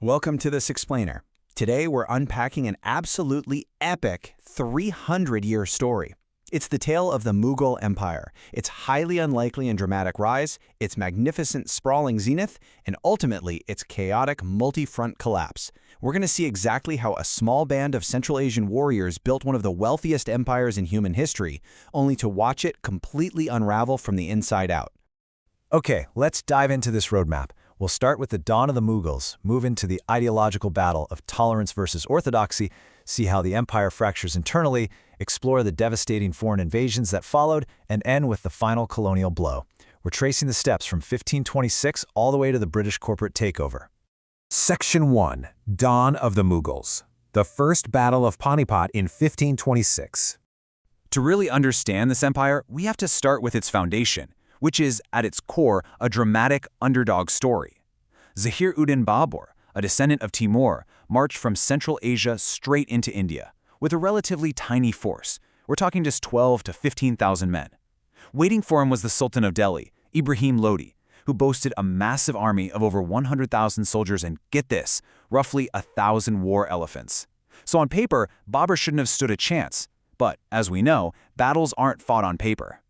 Welcome to this explainer. Today we're unpacking an absolutely epic 300-year story. It's the tale of the Mughal Empire, its highly unlikely and dramatic rise, its magnificent sprawling zenith, and ultimately its chaotic multi-front collapse. We're going to see exactly how a small band of Central Asian warriors built one of the wealthiest empires in human history, only to watch it completely unravel from the inside out. Okay, let's dive into this roadmap. We'll start with the dawn of the Mughals, move into the ideological battle of tolerance versus orthodoxy, see how the empire fractures internally, explore the devastating foreign invasions that followed, and end with the final colonial blow. We're tracing the steps from 1526 all the way to the British corporate takeover. Section 1. Dawn of the Mughals. The First Battle of Panipat in 1526. To really understand this empire, we have to start with its foundation, which is, at its core, a dramatic underdog story. Zahir-ud-din Babur, a descendant of Timur, marched from Central Asia straight into India, with a relatively tiny force. We're talking just 12 to 15,000 men. Waiting for him was the Sultan of Delhi, Ibrahim Lodi, who boasted a massive army of over 100,000 soldiers and, get this, roughly 1,000 war elephants. So on paper, Babur shouldn't have stood a chance. But, as we know, battles aren't fought on paper.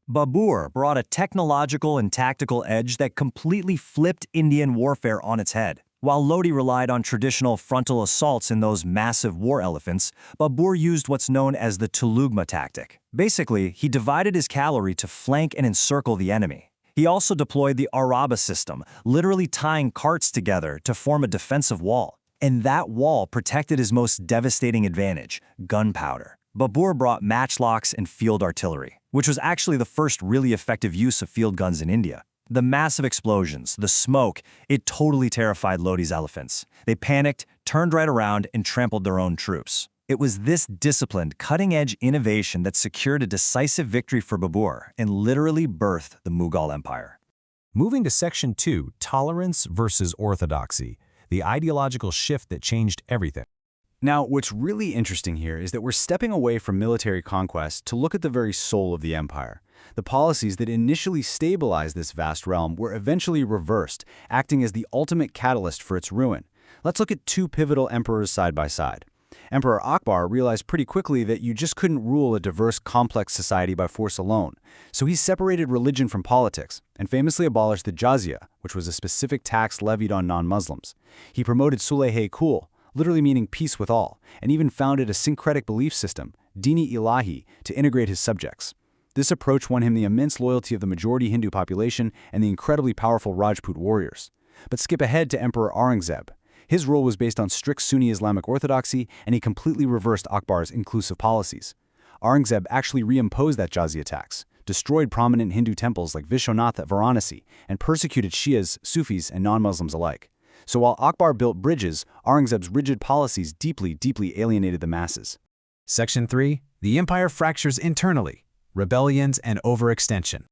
Babur brought a technological and tactical edge that completely flipped Indian warfare on its head. While Lodi relied on traditional frontal assaults in those massive war elephants, Babur used what's known as the Tulugma tactic. Basically, he divided his cavalry to flank and encircle the enemy. He also deployed the Araba system, literally tying carts together to form a defensive wall. And that wall protected his most devastating advantage, gunpowder. Babur brought matchlocks and field artillery, which was actually the first really effective use of field guns in India. The massive explosions, the smoke, it totally terrified Lodi's elephants. They panicked, turned right around, and trampled their own troops. It was this disciplined, cutting-edge innovation that secured a decisive victory for Babur and literally birthed the Mughal Empire. Moving to Section 2. Tolerance versus orthodoxy. The ideological shift that changed everything. Now, what's really interesting here is that we're stepping away from military conquest to look at the very soul of the empire. The policies that initially stabilized this vast realm were eventually reversed, acting as the ultimate catalyst for its ruin. Let's look at two pivotal emperors side by side. Emperor Akbar realized pretty quickly that you just couldn't rule a diverse, complex society by force alone. So he separated religion from politics and famously abolished the jizya, which was a specific tax levied on non-Muslims. He promoted Sulh-e-Kul, literally meaning peace with all, and even founded a syncretic belief system, Dini Ilahi, to integrate his subjects. This approach won him the immense loyalty of the majority Hindu population and the incredibly powerful Rajput warriors. But skip ahead to Emperor Aurangzeb. His rule was based on strict Sunni Islamic orthodoxy, and he completely reversed Akbar's inclusive policies. Aurangzeb actually reimposed that jizya tax, destroyed prominent Hindu temples like Vishwanath at Varanasi, and persecuted Shias, Sufis, and non-Muslims alike. So while Akbar built bridges, Aurangzeb's rigid policies deeply alienated the masses. Section 3. The empire fractures internally. Rebellions and overextension.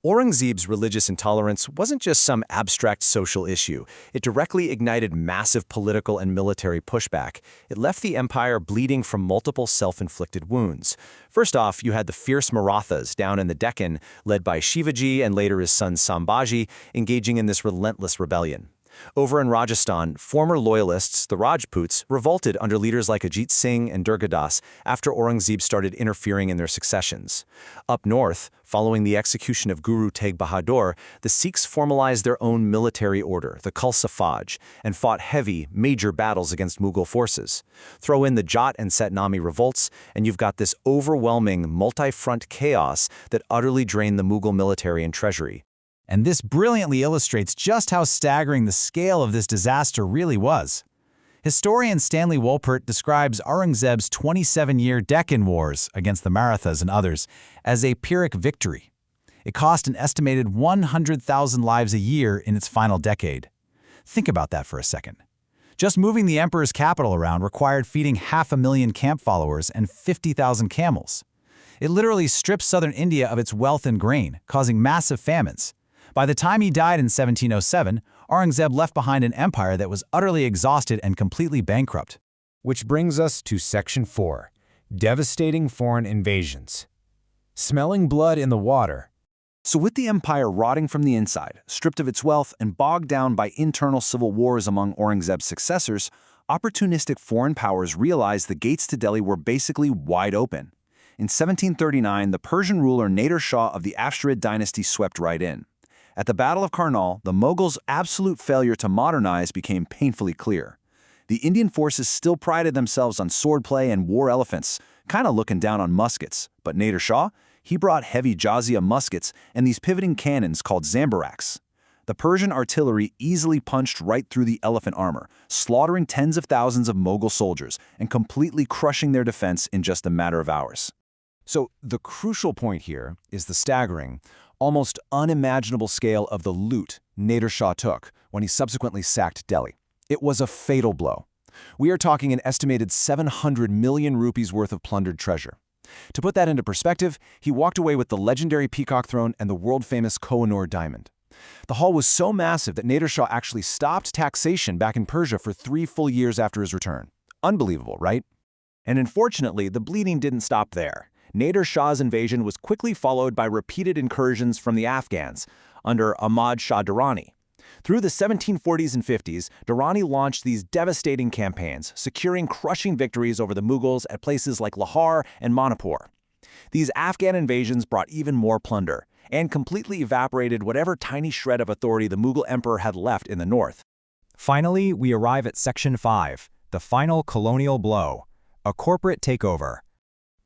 Aurangzeb's religious intolerance wasn't just some abstract social issue. It directly ignited massive political and military pushback. It left the empire bleeding from multiple self-inflicted wounds. First off, you had the fierce Marathas down in the Deccan, led by Shivaji and later his son Sambhaji, engaging in this relentless rebellion. Over in Rajasthan, former loyalists, the Rajputs, revolted under leaders like Ajit Singh and Durgadas after Aurangzeb started interfering in their successions. Up north, following the execution of Guru Tegh Bahadur, the Sikhs formalized their own military order, the Khalsa Fauj, and fought heavy, major battles against Mughal forces. Throw in the Jat and Satnami revolts, and you've got this overwhelming, multi-front chaos that utterly drained the Mughal military and treasury. And this brilliantly illustrates just how staggering the scale of this disaster really was. Historian Stanley Wolpert describes Aurangzeb's 27-year Deccan Wars against the Marathas and others as a Pyrrhic victory. It cost an estimated 100,000 lives a year in its final decade. Think about that for a second. Just moving the emperor's capital around required feeding 500,000 camp followers and 50,000 camels. It literally stripped southern India of its wealth and grain, causing massive famines. By the time he died in 1707, Aurangzeb left behind an empire that was utterly exhausted and completely bankrupt. Which brings us to Section 4. Devastating foreign invasions. Smelling blood in the water. So with the empire rotting from the inside, stripped of its wealth and bogged down by internal civil wars among Aurangzeb's successors, opportunistic foreign powers realized the gates to Delhi were basically wide open. In 1739, the Persian ruler Nader Shah of the Afsharid dynasty swept right in. At the Battle of Karnal, the Mughals' absolute failure to modernize became painfully clear. The Indian forces still prided themselves on swordplay and war elephants, kind of looking down on muskets, but Nader Shah, he brought heavy Jazia muskets and these pivoting cannons called zambaraks. The Persian artillery easily punched right through the elephant armor, slaughtering tens of thousands of Mughal soldiers and completely crushing their defense in just a matter of hours. So the crucial point here is the staggering, almost unimaginable scale of the loot Nader Shah took when he subsequently sacked Delhi. It was a fatal blow. We are talking an estimated 700 million rupees worth of plundered treasure. To put that into perspective, he walked away with the legendary Peacock Throne and the world-famous Koh-i-Noor diamond. The haul was so massive that Nader Shah actually stopped taxation back in Persia for 3 full years after his return. Unbelievable, right? And unfortunately, the bleeding didn't stop there. Nader Shah's invasion was quickly followed by repeated incursions from the Afghans under Ahmad Shah Durrani. Through the 1740s and 50s, Durrani launched these devastating campaigns, securing crushing victories over the Mughals at places like Lahore and Manipur. These Afghan invasions brought even more plunder and completely evaporated whatever tiny shred of authority the Mughal emperor had left in the north. Finally, we arrive at Section 5, the final colonial blow, a corporate takeover.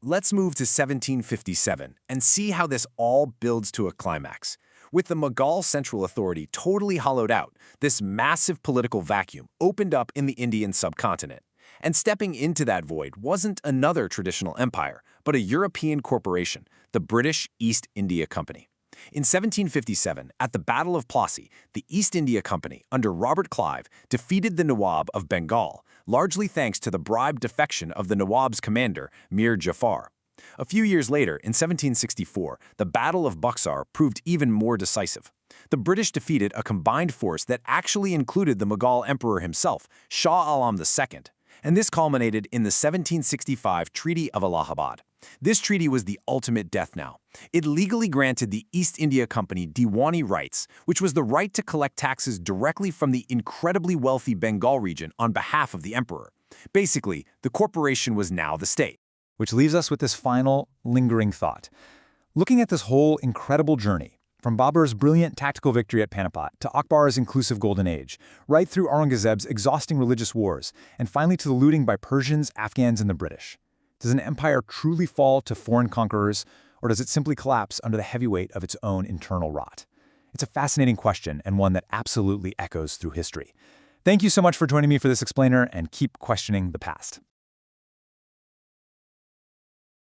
Let's move to 1757 and see how this all builds to a climax. With the Mughal central authority totally hollowed out, this massive political vacuum opened up in the Indian subcontinent. And stepping into that void wasn't another traditional empire, but a European corporation, the British East India Company. In 1757, at the Battle of Plassey, the East India Company, under Robert Clive, defeated the Nawab of Bengal, largely thanks to the bribed defection of the Nawab's commander, Mir Jafar. A few years later, in 1764, the Battle of Buxar proved even more decisive. The British defeated a combined force that actually included the Mughal emperor himself, Shah Alam II, and this culminated in the 1765 Treaty of Allahabad. This treaty was the ultimate death knell. It legally granted the East India Company Diwani rights, which was the right to collect taxes directly from the incredibly wealthy Bengal region on behalf of the emperor. Basically, the corporation was now the state. Which leaves us with this final, lingering thought. Looking at this whole incredible journey, from Babur's brilliant tactical victory at Panipat to Akbar's inclusive Golden Age, right through Aurangzeb's exhausting religious wars, and finally to the looting by Persians, Afghans, and the British. Does an empire truly fall to foreign conquerors, or does it simply collapse under the heavy weight of its own internal rot? It's a fascinating question, and one that absolutely echoes through history. Thank you so much for joining me for this explainer, and keep questioning the past.